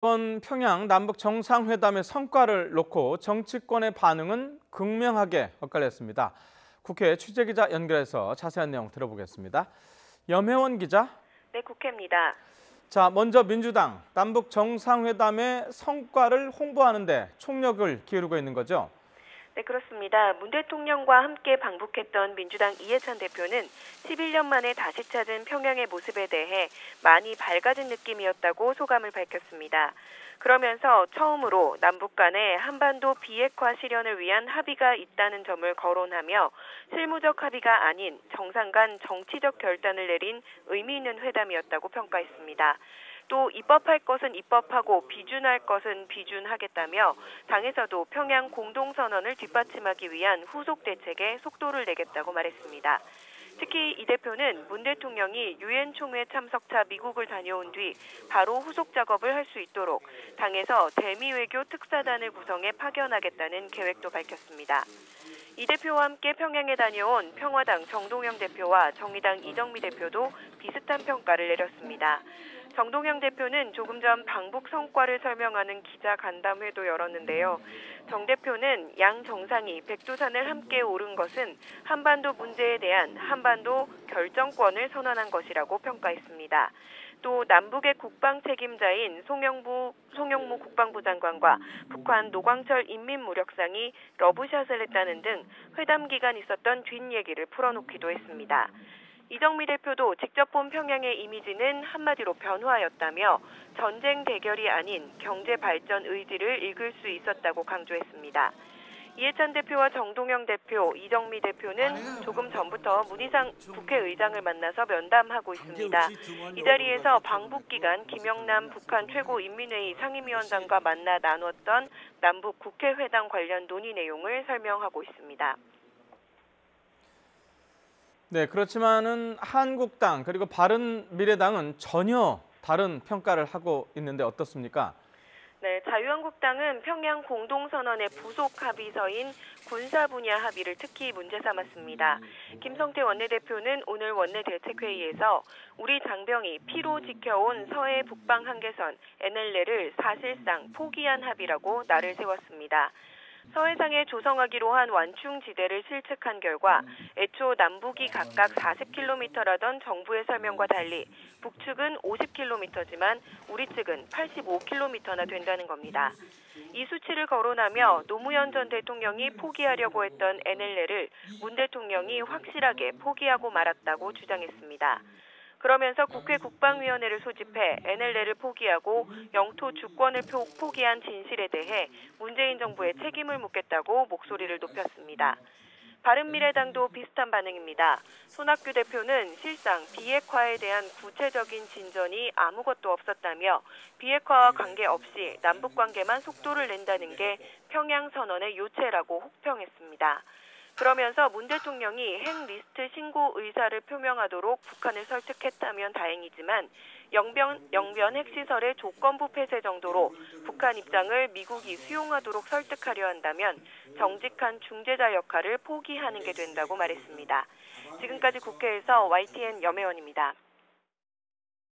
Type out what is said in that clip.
이번 평양 남북 정상회담의 성과를 놓고 정치권의 반응은 극명하게 엇갈렸습니다. 국회 취재기자 연결해서 자세한 내용 들어보겠습니다. 염혜원 기자. 네, 국회입니다. 자, 먼저 민주당 남북 정상회담의 성과를 홍보하는 데 총력을 기울이고 있는 거죠? 네, 그렇습니다. 문 대통령과 함께 방북했던 민주당 이해찬 대표는 11년 만에 다시 찾은 평양의 모습에 대해 많이 밝아진 느낌이었다고 소감을 밝혔습니다. 그러면서 처음으로 남북 간의 한반도 비핵화 실현을 위한 합의가 있다는 점을 거론하며 실무적 합의가 아닌 정상 간 정치적 결단을 내린 의미 있는 회담이었다고 평가했습니다. 또 입법할 것은 입법하고 비준할 것은 비준하겠다며 당에서도 평양 공동선언을 뒷받침하기 위한 후속 대책에 속도를 내겠다고 말했습니다. 특히 이 대표는 문 대통령이 유엔 총회 참석차 미국을 다녀온 뒤 바로 후속 작업을 할 수 있도록 당에서 대미 외교 특사단을 구성해 파견하겠다는 계획도 밝혔습니다. 이 대표와 함께 평양에 다녀온 평화당 정동영 대표와 정의당 이정미 대표도 비슷한 평가를 내렸습니다. 정동영 대표는 조금 전 방북 성과를 설명하는 기자 간담회도 열었는데요. 정 대표는 양 정상이 백두산을 함께 오른 것은 한반도 문제에 대한 한반도 결정권을 선언한 것이라고 평가했습니다. 또 남북의 국방 책임자인 송영무 국방부 장관과 북한 노광철 인민무력상이 러브샷을 했다는 등 회담 기간 있었던 뒷얘기를 풀어놓기도 했습니다. 이정미 대표도 직접 본 평양의 이미지는 한마디로 변화였다며 전쟁 대결이 아닌 경제 발전 의지를 읽을 수 있었다고 강조했습니다. 이해찬 대표와 정동영 대표, 이정미 대표는 조금 전부터 문희상 국회의장을 만나서 면담하고 있습니다. 이 자리에서 방북 기간 김영남 북한 최고인민회의 상임위원장과 만나 나눴던 남북 국회회담 관련 논의 내용을 설명하고 있습니다. 네, 그렇지만은 한국당 그리고 바른미래당은 전혀 다른 평가를 하고 있는데 어떻습니까? 네, 자유한국당은 평양 공동선언의 부속 합의서인 군사 분야 합의를 특히 문제 삼았습니다. 김성태 원내대표는 오늘 원내대책회의에서 우리 장병이 피로 지켜온 서해 북방 한계선 NLL을 사실상 포기한 합의라고 날을 세웠습니다. 서해상에 조성하기로 한 완충지대를 실측한 결과 애초 남북이 각각 40km라던 정부의 설명과 달리 북측은 50km지만 우리 측은 85km나 된다는 겁니다. 이 수치를 거론하며 노무현 전 대통령이 포기하려고 했던 NLL을 문 대통령이 확실하게 포기하고 말았다고 주장했습니다. 그러면서 국회 국방위원회를 소집해 NLL을 포기하고 영토 주권을 포기한 진실에 대해 문재인 정부에 책임을 묻겠다고 목소리를 높였습니다. 바른미래당도 비슷한 반응입니다. 손학규 대표는 실상 비핵화에 대한 구체적인 진전이 아무것도 없었다며 비핵화와 관계없이 남북관계만 속도를 낸다는 게 평양선언의 요체라고 혹평했습니다. 그러면서 문 대통령이 핵리스트 신고 의사를 표명하도록 북한을 설득했다면 다행이지만 영변 핵시설의 조건부 폐쇄 정도로 북한 입장을 미국이 수용하도록 설득하려 한다면 정직한 중재자 역할을 포기하는 게 된다고 말했습니다. 지금까지 국회에서 YTN 염혜원입니다.